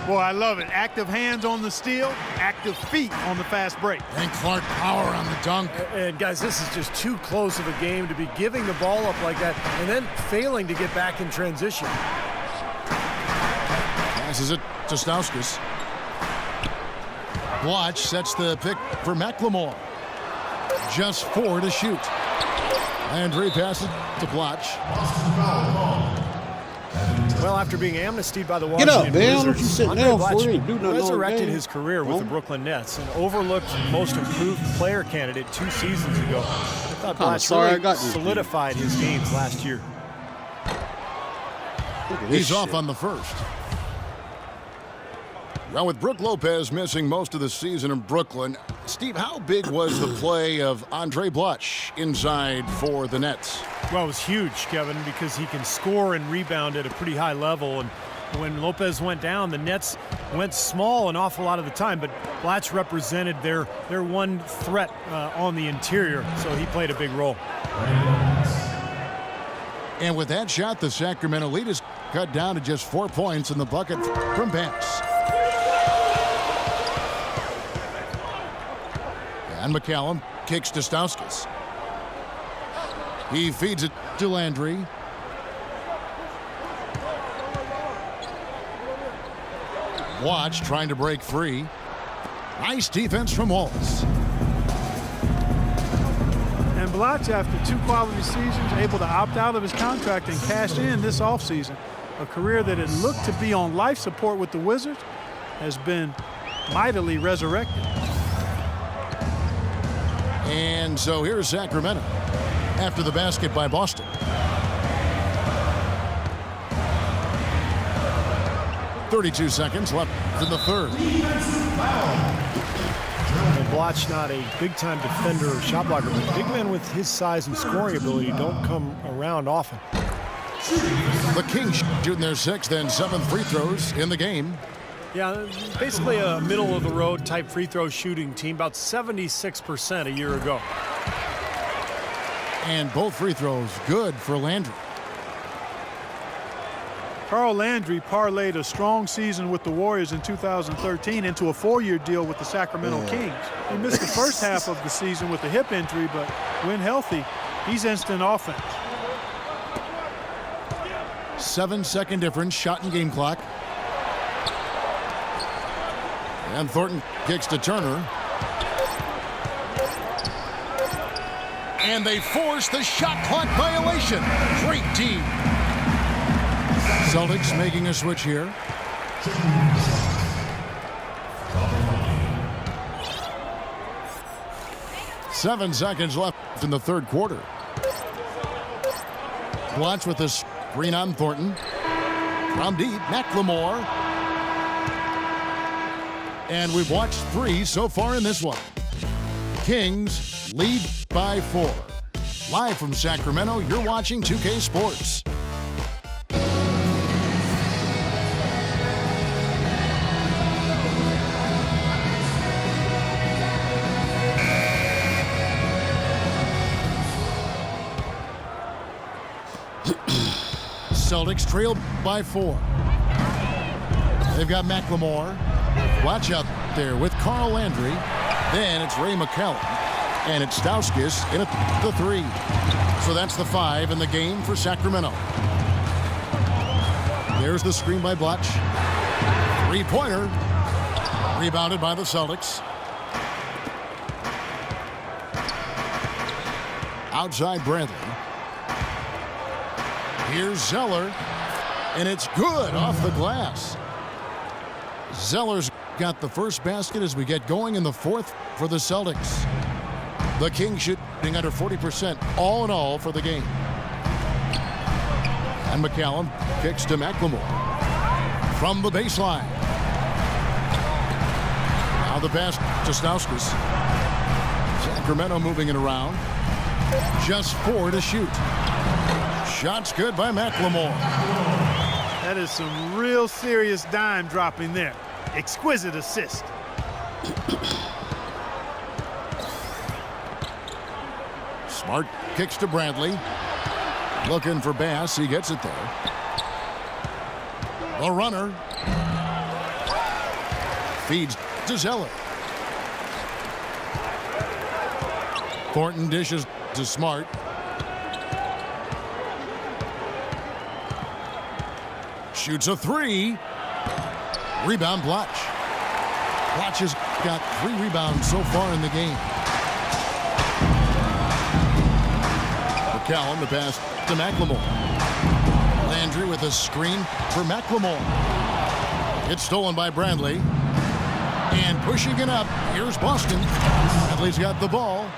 Boy, I love it. Active hands on the steal, active feet on the fast break. And Clark power on the dunk. And guys, this is just too close of a game to be giving the ball up like that and then failing to get back in transition. Passes it to Stauskas. Blotch sets the pick for McLemore. Just 4 to shoot. Landry passes to Blotch. Well, after being amnestied by the Washington Wizards, Andre Blatch resurrected his career with the Brooklyn Nets and overlooked most improved player candidate 2 seasons ago. I thought Blatch really solidified his games last year. He's off on the first. Now with Brook Lopez missing most of the season in Brooklyn, Steve, how big was the play of Andre Blatch inside for the Nets? Well, it was huge, Kevin, because he can score and rebound at a pretty high level. And when Lopez went down, the Nets went small an awful lot of the time, but Blatch represented their one threat on the interior, so he played a big role. And with that shot, the Sacramento lead is cut down to just 4 points in the bucket from Banks. And McCallum kicks to Stauskas. He feeds it to Landry. Watch trying to break free. Nice defense from Wallace. And Blatch, after 2 quality seasons, able to opt out of his contract and cash in this offseason. A career that had looked to be on life support with the Wizards has been mightily resurrected. And so here's Sacramento after the basket by Boston. .32 seconds left in the third. And Blatch, not a big-time defender or shot blocker, but big men with his size and scoring ability don't come around often. The Kings shooting their 6th and 7th free throws in the game. Yeah, basically a middle-of-the-road type free throw shooting team, about 76% a year ago. And both free throws good for Landry. Carl Landry parlayed a strong season with the Warriors in 2013 into a 4-year deal with the Sacramento Kings. He missed the first half of the season with a hip injury, but when healthy, he's instant offense. 7-second difference, shot and game clock. And Thornton kicks to Turner. And they force the shot clock violation. Great team. Celtics making a switch here. Seven seconds left in the third quarter. Blatch with a screen on Thornton. From deep, McLemore. And we've watched 3 so far in this one. Kings lead by 4. Live from Sacramento, you're watching 2K Sports. Celtics trail by 4. They've got McLemore. Watch out there with Carl Landry. Then it's Ray McCallum. And it's Stauskas in at the 3. So that's the 5 in the game for Sacramento. There's the screen by Blatch. 3-pointer. Rebounded by the Celtics. Outside Bradley. Here's Zeller. And it's good off the glass. Zeller's got the first basket as we get going in the fourth for the Celtics. The Kings shooting under 40% all in all for the game. And McCallum kicks to McLemore from the baseline. Now the pass to Stauskas. Sacramento moving it around. Just 4 to shoot. Shots good by McLemore. That is some real serious dime dropping there. Exquisite assist. Smart kicks to Bradley. Looking for Bass. He gets it there. The runner. Feeds to Zeller. Thornton dishes to Smart. Shoots a three. Rebound, Blotch. Blotch has got 3 rebounds so far in the game. McCallum, the pass to McLemore. Landry with a screen for McLemore. It's stolen by Bradley. And pushing it up, here's Boston. Bradley's got the ball.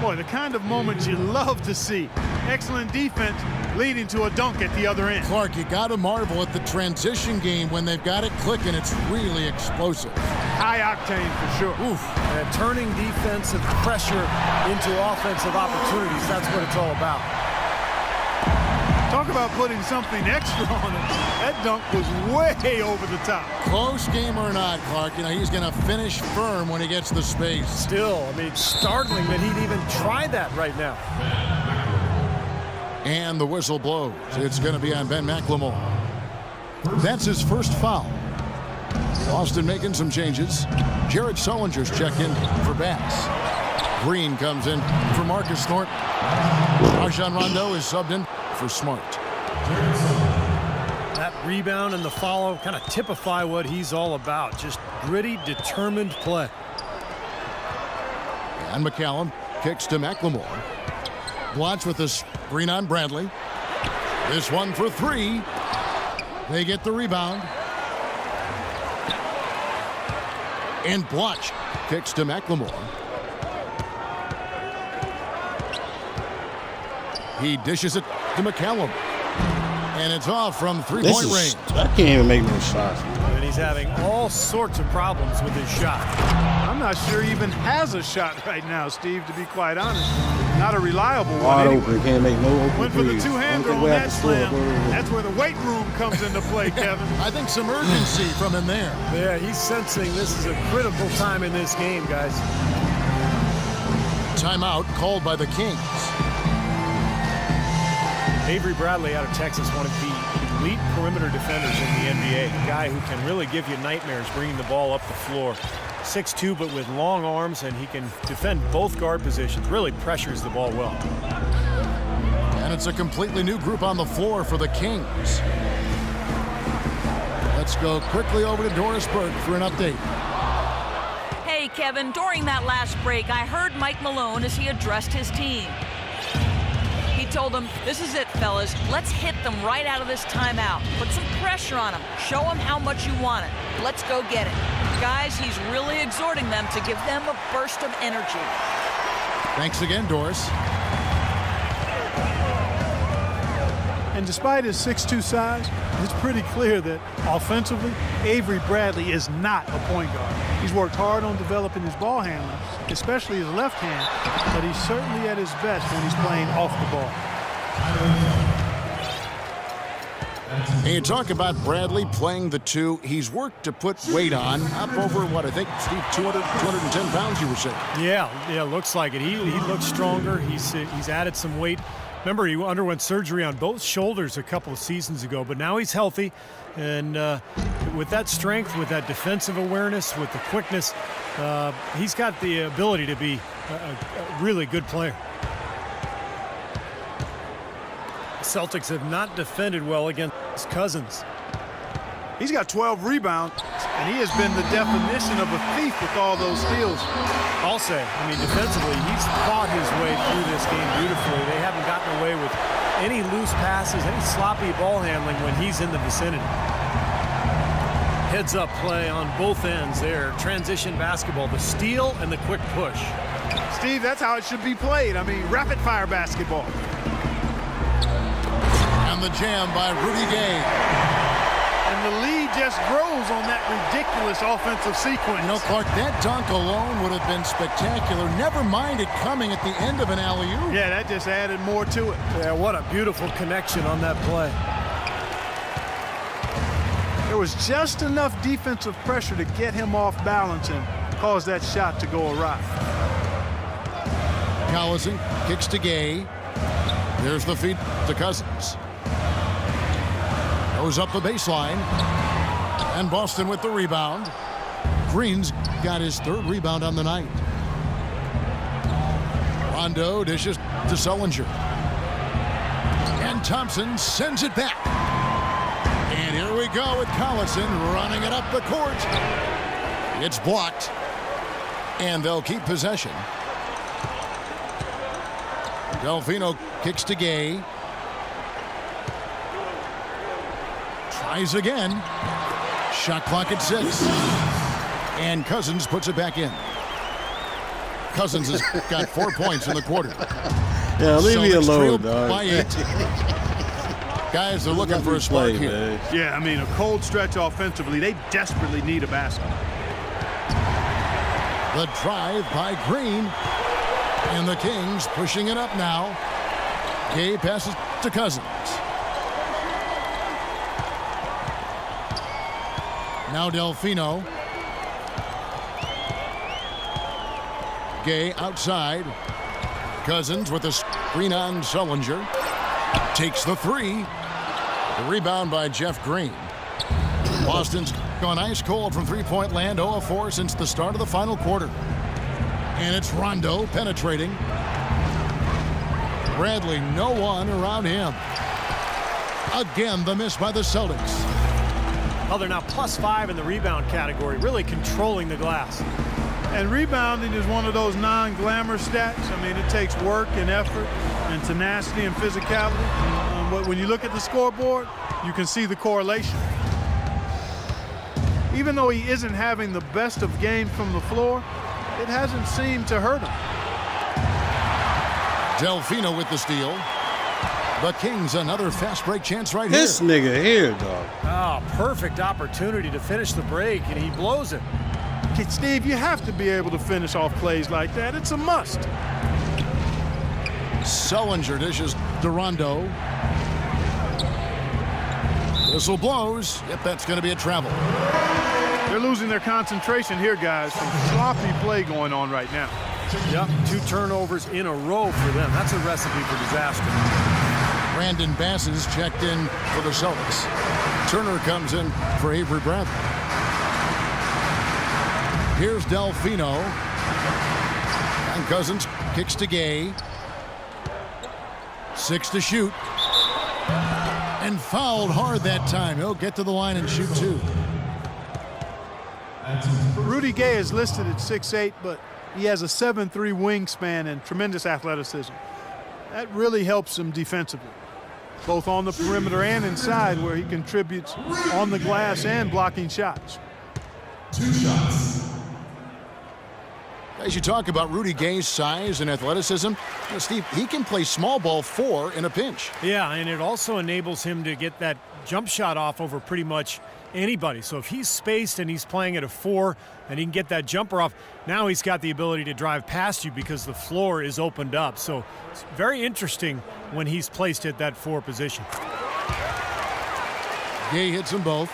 Boy, the kind of moments you love to see. Excellent defense leading to a dunk at the other end. Clark, you got to marvel at the transition game when they've got it clicking. It's really explosive. High octane for sure. Oof. And turning defensive pressure into offensive opportunities. That's what it's all about. Talk about putting something extra on it. That dunk was way over the top. Close game or not, Clark, he's going to finish firm when he gets the space. Still, startling that he'd even try that right now. And the whistle blows. It's going to be on Ben McLemore. That's his first foul. Boston making some changes. Jared Sullinger's checked in for Bass. Green comes in for Marcus Thornton. Rajon Rondo is subbed in for Smart. That rebound and the follow kind of typify what he's all about. Just gritty, determined play. And McCallum kicks to McLemore. Blotch with the screen on Bradley. This one for 3. They get the rebound. And Blotch kicks to McLemore. He dishes it to McCallum. And it's off from three-point range. I can't even make no shots. And he's having all sorts of problems with his shot. I'm not sure he even has a shot right now, Steve, to be quite honest. Not a reliable one. Wide Anyway. open, can't make no open Went for the threes. two-hander on that slam. That's where the weight room comes into play, Kevin. I think some urgency from him there. Yeah, he's sensing this is a critical time in this game, guys. Timeout called by the Kings. Avery Bradley out of Texas, one of the elite perimeter defenders in the NBA. A guy who can really give you nightmares bringing the ball up the floor. 6'2", but with long arms, and he can defend both guard positions. Really pressures the ball well. And it's a completely new group on the floor for the Kings. Let's go quickly over to Doris Burke for an update. Hey, Kevin, during that last break, I heard Mike Malone as he addressed his team. He told them, this is it, fellas. Let's hit them right out of this timeout. Put some pressure on them. Show them how much you want it. Let's go get it. Guys, he's really exhorting them to give them a burst of energy. Thanks again, Doris. And despite his 6'2" size, it's pretty clear that offensively, Avery Bradley is not a point guard. He's worked hard on developing his ball handling, especially his left hand, but he's certainly at his best when he's playing off the ball. And you talk about Bradley playing the 2. He's worked to put weight on, up over, what, I think, Steve, 210 pounds, you were saying. Yeah, looks like it. He looks stronger. He's added some weight. Remember, he underwent surgery on both shoulders a couple of seasons ago, but now he's healthy. And with that strength, with that defensive awareness, with the quickness, he's got the ability to be a really good player. The Celtics have not defended well against Cousins. He's got 12 rebounds, and he has been the definition of a thief with all those steals. I'll say, defensively, he's fought his way through this game beautifully. They haven't gotten away with any loose passes, any sloppy ball handling when he's in the vicinity. Heads-up play on both ends there. Transition basketball, the steal and the quick push. Steve, that's how it should be played. Rapid-fire basketball. And the jam by Rudy Gay. And the lead just grows on that ridiculous offensive sequence. Clark, that dunk alone would have been spectacular. Never mind it coming at the end of an alley-oop. Yeah, that just added more to it. Yeah, what a beautiful connection on that play. There was just enough defensive pressure to get him off balance and cause that shot to go awry. Collison kicks to Gay. There's the feed to Cousins. Goes up the baseline. And Boston with the rebound. Green's got his 3rd rebound on the night. Rondo dishes to Sullinger. And Thompson sends it back. And here we go with Collison running it up the court. It's blocked. And they'll keep possession. Delfino kicks to Gay. Tries again. Shot clock at 6. And Cousins puts it back in. Cousins has got 4 points in the quarter. Yeah, leave me Celtics trail alone, dog. by 8. Guys, they're looking for a spark here. Man. Yeah, I mean, a cold stretch offensively. They desperately need a basket. The drive by Green. And the Kings pushing it up now. Gay passes to Cousins. Now Delfino. Gay outside. Cousins with a screen on Sullinger. Takes the 3. The rebound by Jeff Green. Boston's gone ice cold from three-point land, 0 of 4 since the start of the final quarter. And it's Rondo penetrating. Bradley, no one around him. Again, the miss by the Celtics. Well, they're now +5 in the rebound category, really controlling the glass. And rebounding is one of those non-glamour stats. I mean, it takes work and effort and tenacity and physicality. But when you look at the scoreboard, you can see the correlation. Even though he isn't having the best of games from the floor, it hasn't seemed to hurt him. Delfino with the steal. The Kings another fast break chance right This here. nigga here, dog. Oh, perfect opportunity to finish the break, and he blows it. Okay, Steve, you have to be able to finish off plays like that. It's a must. Sullinger dishes to Rondo. Whistle blows. Yep, that's going to be a travel. They're losing their concentration here, guys. Some sloppy play going on right now. Yep, 2 turnovers in a row for them. That's a recipe for disaster. Brandon Bass is checked in for the Celtics. Turner comes in for Avery Bradley. Here's Delfino. And Cousins kicks to Gay. 6 to shoot. And fouled hard that time. He'll get to the line and shoot 2. Rudy Gay is listed at 6'8", but he has a 7'3" wingspan and tremendous athleticism. That really helps him defensively, both on the perimeter and inside, where he contributes on the glass and blocking shots. 2 shots. As you talk about Rudy Gay's size and athleticism, Steve, he can play small ball 4 in a pinch. Yeah, and it also enables him to get that jump shot off over pretty much anybody. So if he's spaced and he's playing at a 4 and he can get that jumper off, now he's got the ability to drive past you because the floor is opened up. So it's very interesting when he's placed at that 4 position. Gay hits them both.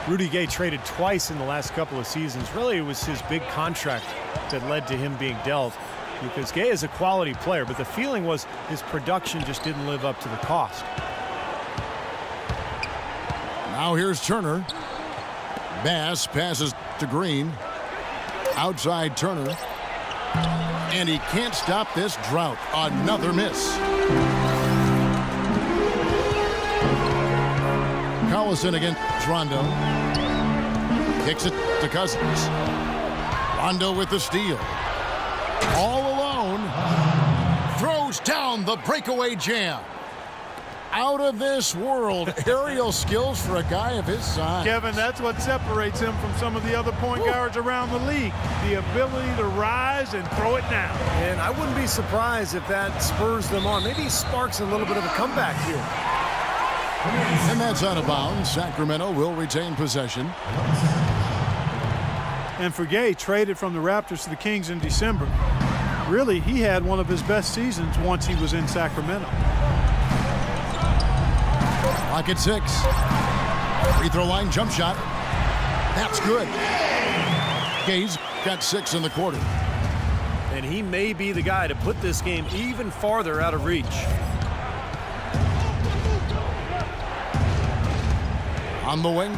Rudy Gay traded twice in the last couple of seasons. Really, it was his big contract that led to him being dealt, because Gay is a quality player, but the feeling was his production just didn't live up to the cost. Now here's Turner. Bass passes to Green. Outside Turner. And he can't stop this drought. Another miss. Collison against Rondo. Kicks it to Cousins. Rondo with the steal. All alone. Throws down the breakaway jam. Out of this world aerial skills for a guy of his size. Kevin, that's what separates him from some of the other point guards around the league. The ability to rise and throw it down. And I wouldn't be surprised if that spurs them on. Maybe sparks a little bit of a comeback here. And that's out of bounds. Sacramento will retain possession. And for Gay, traded from the Raptors to the Kings in December. Really, he had one of his best seasons once he was in Sacramento. Clock at 6. Free throw line jump shot. That's good. Gay's got 6 in the quarter. And he may be the guy to put this game even farther out of reach. On the wing.